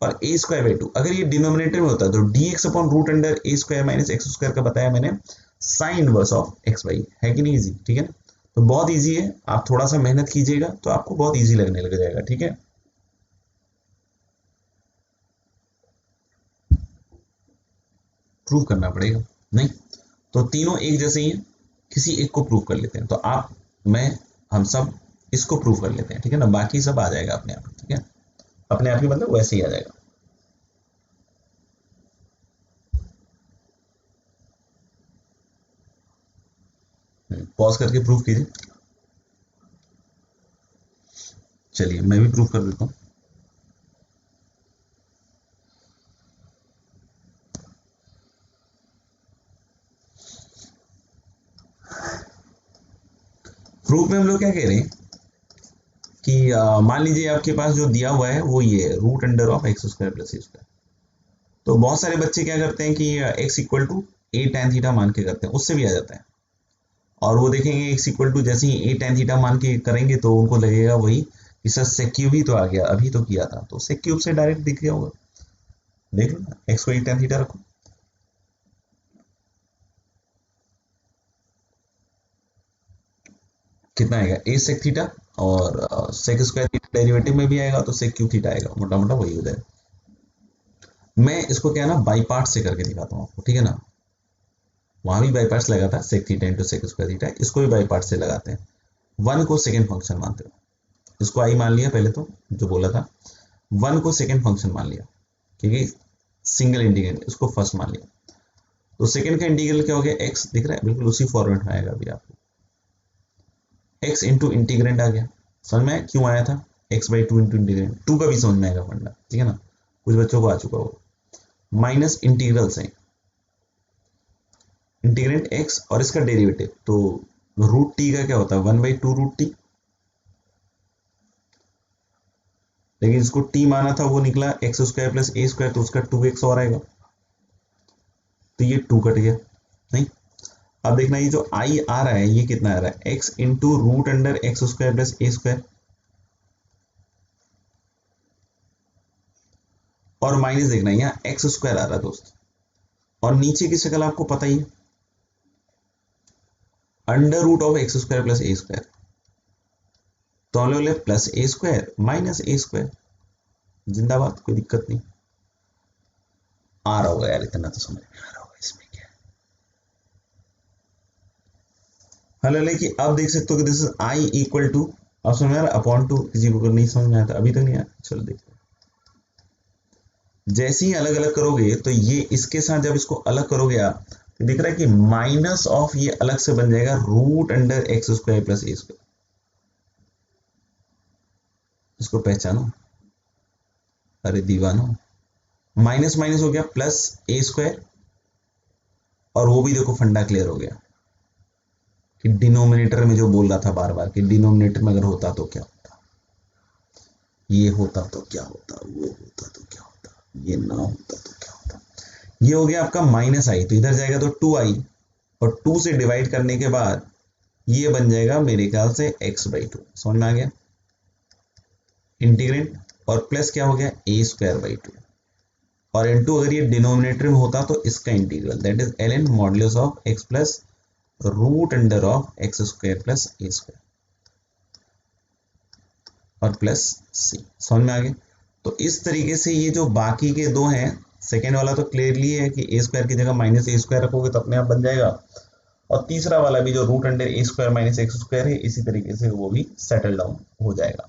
और ए स्क्वायर बाई 2, अगर ये डिनोमिनेटर में होता तो d x upon root under a square minus x square का बताया मैंने, sine inverse of x by, है कि नहीं इजी, ठीक है ना। तो बहुत इजी है, आप थोड़ा सा मेहनत कीजिएगा तो आपको बहुत इजी लगने लग जाएगा, ठीक है। प्रूव करना पड़ेगा, नहीं तो तीनों एक जैसे ही हैं, किसी एक को प्रूव कर लेते हैं। तो आप, मैं, हम सब इसको प्रूव कर लेते हैं, ठीक है ना, बाकी सब आ जाएगा अपने आप, ठीक है, अपने आप ही मतलब वैसे ही आ जाएगा। पॉज करके प्रूव कीजिए। चलिए मैं भी प्रूव कर देता हूँ। प्रूफ में हम लोग क्या कह रहे हैं कि मान लीजिए आपके पास जो दिया हुआ है वो ये है, root under of x square plus a square. तो बहुत सारे बच्चे क्या करते हैं कि x equal to a tan theta मान के करते हैं, उससे भी आ जाता है। और वो देखेंगे एक्स इक्वल टू जैसे ही ए टैन थीटा मान के करेंगे तो उनको लगेगा वही कि सर सेक क्यूब ही तो आ गया, अभी तो किया था, तो सेक क्यूब से डायरेक्ट दिख गया होगा। देख लो ना, एक्स को ए टैन थीटा रखो, कितना आएगा, ए सेक थीटा, और सेक स्क्वायर थीटा डेरिवेटिव में भी आएगा तो सेक क्यूब थीटा आएगा, मोटा मोटा वही हो जाएगा। मैं इसको क्या ना बाई पार्ट से करके दिखाता हूँ आपको, ठीक है ना। वहां भी बाई पार्ट्स लगा था, sec theta into sec square theta, इसको भी बाई पार्ट से लगाते हैं। वन को सेकेंड फंक्शन मानते हो, इसको आई मान लिया पहले तो, जो बोला था, वन को सेकेंड फंक्शन मान लिया, क्योंकि सिंगल इंटीग्रल, उसको फर्स्ट मान लिया। तो सेकेंड का इंटीग्रल क्या हो गया, एक्स दिख रहा है, बिल्कुल उसी फॉर्मेट में आएगा अभी आपको, एक्स इंटू इंटीग्रेंट आ गया। समझ में क्यों आया था, x by two into integrand, two का भी समझ में आएगा फंडा, ठीक है ना, कुछ बच्चों को आ चुका हो। माइनस इंटीग्रल से इंटीग्रेंड एक्स और इसका डेरिवेटिव, तो रूट टी का क्या होता है, one by two root t, लेकिन इसको टी माना था वो निकला x square plus a square, तो उसका टू एक्स और आएगा, तो ये टू कट गया नहीं। अब देखना ये जो आई आ रहा है ये कितना आ रहा है, x into root under x square plus a square, और माइनस देखना यहाँ एक्स स्क्वायर आ रहा है दोस्त, और नीचे की शक्ल आपको पता ही है, under root of x square plus a square, तो हम लोग plus a square minus a square, जिंदाबाद, कोई दिक्कत नहीं। आ रहा होगा यार, इतना तो समझ में आ रहा होगा इसमें क्या है। हल लेकिन अब देख सकते हो कि this is I equal to, अब समझ में आ रहा, अपॉन टू, किसी को नहीं समझ में आया था अभी तक नहीं आया, चलो देखते हैं। जैसे ही अलग अलग करोगे तो ये इसके साथ जब इसको अलग करोगे आप, तो दिख रहा है कि माइनस ऑफ ये अलग से बन जाएगा root under x square plus a square, इसको पहचानो, अरे दीवानो, माइनस माइनस हो गया प्लस ए स्क्वायर, और वो भी देखो फंडा क्लियर हो गया कि डिनोमिनेटर में जो बोल रहा था बार बार कि डिनोमिनेटर में अगर होता तो क्या होता, ये होता तो क्या होता, वो होता तो क्या होता, ये ना होता तो क्या होता। ये हो गया आपका माइनस आई, तो इधर जाएगा तो टू आई, और टू से डिवाइड करने के बाद ये बन जाएगा मेरे ख्याल से एक्स बाई टू, समझ में आ गया, इंटीग्रेंट, और प्लस क्या हो गया ए स्क्वायर बाई टू, और इनटू अगर ये डिनोमिनेटर में होता तो इसका integral, that is l n modulus of x plus root under of x square plus a square, और प्लस सी, समझ में आ गया। तो इस तरीके से ये जो बाकी के दो हैं, सेकेंड वाला तो क्लियरली है कि ए स्क्वायर की जगह माइनस ए स्क्वायर रखोगे तो अपने आप बन जाएगा, और तीसरा वाला भी जो root under a square minus x square है, इसी तरीके से वो भी सेटल डाउन हो जाएगा।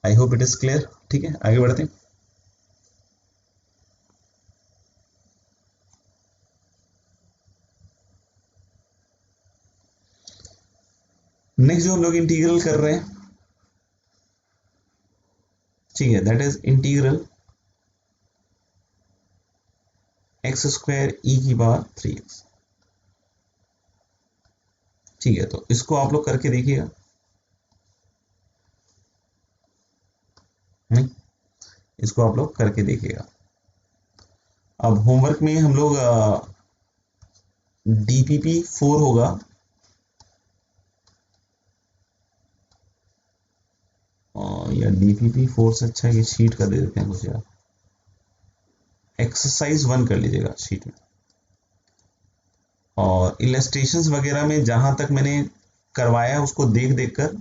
आई होप इट इज क्लियर, ठीक है, आगे बढ़ते हैं। नेक्स्ट जो हम लोग इंटीग्रल कर रहे हैं, ठीक है, that is integral x square e की पावर 3x, ठीक है, तो इसको आप लोग करके देखिएगा, नहीं, इसको आप लोग करके देखिएगा। अब होमवर्क में हम लोग DPP 4 होगा, या DPP 4 से अच्छा है कि शीट का दे देते हैं कुछ यार, एक्सरसाइज 1 कर लीजिएगा शीट में, और इलस्ट्रेशंस वगैरह में जहां तक मैंने करवाया उसको देख देख कर,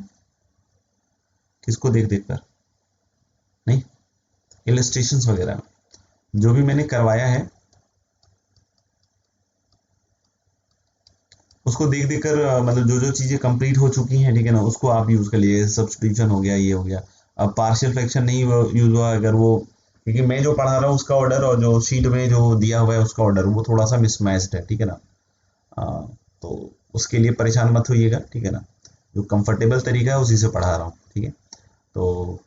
किसको देख देख कर, नहीं, इलस्ट्रेशंस वगैरह में जो भी मैंने करवाया है उसको देख देख कर, मतलब जो जो चीजें कंप्लीट हो चुकी हैं, ठीक है ना, उसको आप यूज कर लीजिए, सब्स्टिट्यूशन हो गया, ये हो गया। अब पार्शियल फ्रैक्शन नहीं यूज हुआ अगर वो, क्योंकि मैं जो पढ़ा रहा हूँ उसका ऑर्डर और जो शीट में जो दिया हुआ है उसका ऑर्डर वो थोड़ा सा मिसमैच्ड है, ठीक है ना, तो उसके लिए परेशान मत होइएगा, ठीक है ना, जो कंफर्टेबल तरीका है उसी से पढ़ा रहा हूँ, ठीक है। तो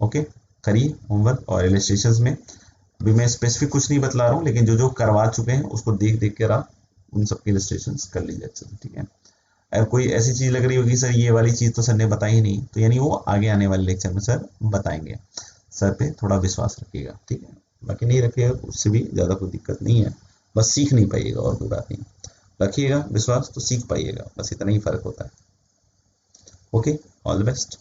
ओके, करिए होमवर्क, और इलस्ट्रेशंस में अभी मैं स्पेसिफिक कुछ नहीं बतला रहा हूँ, लेकिन जो जो करवा चुके हैं उसको देख देख कर आप उन सबके इलस्ट्रेशंस कर लीजिए अच्छे से, ठीक है। अगर कोई ऐसी चीज लग रही होगी सर ये वाली चीज तो सर ने बताई ही नहीं, तो यानी वो आगे आने वाले लेक्चर में सर बताएंगे, सर पे थोड़ा विश्वास रखिएगा, ठीक है। बाकी नहीं रखिएगा उससे भी ज्यादा कोई दिक्कत नहीं है, बस सीख नहीं पाइएगा और कोई बात नहीं, रखिएगा विश्वास तो सीख पाइएगा, बस इतना ही फर्क होता है। Okay, all the best.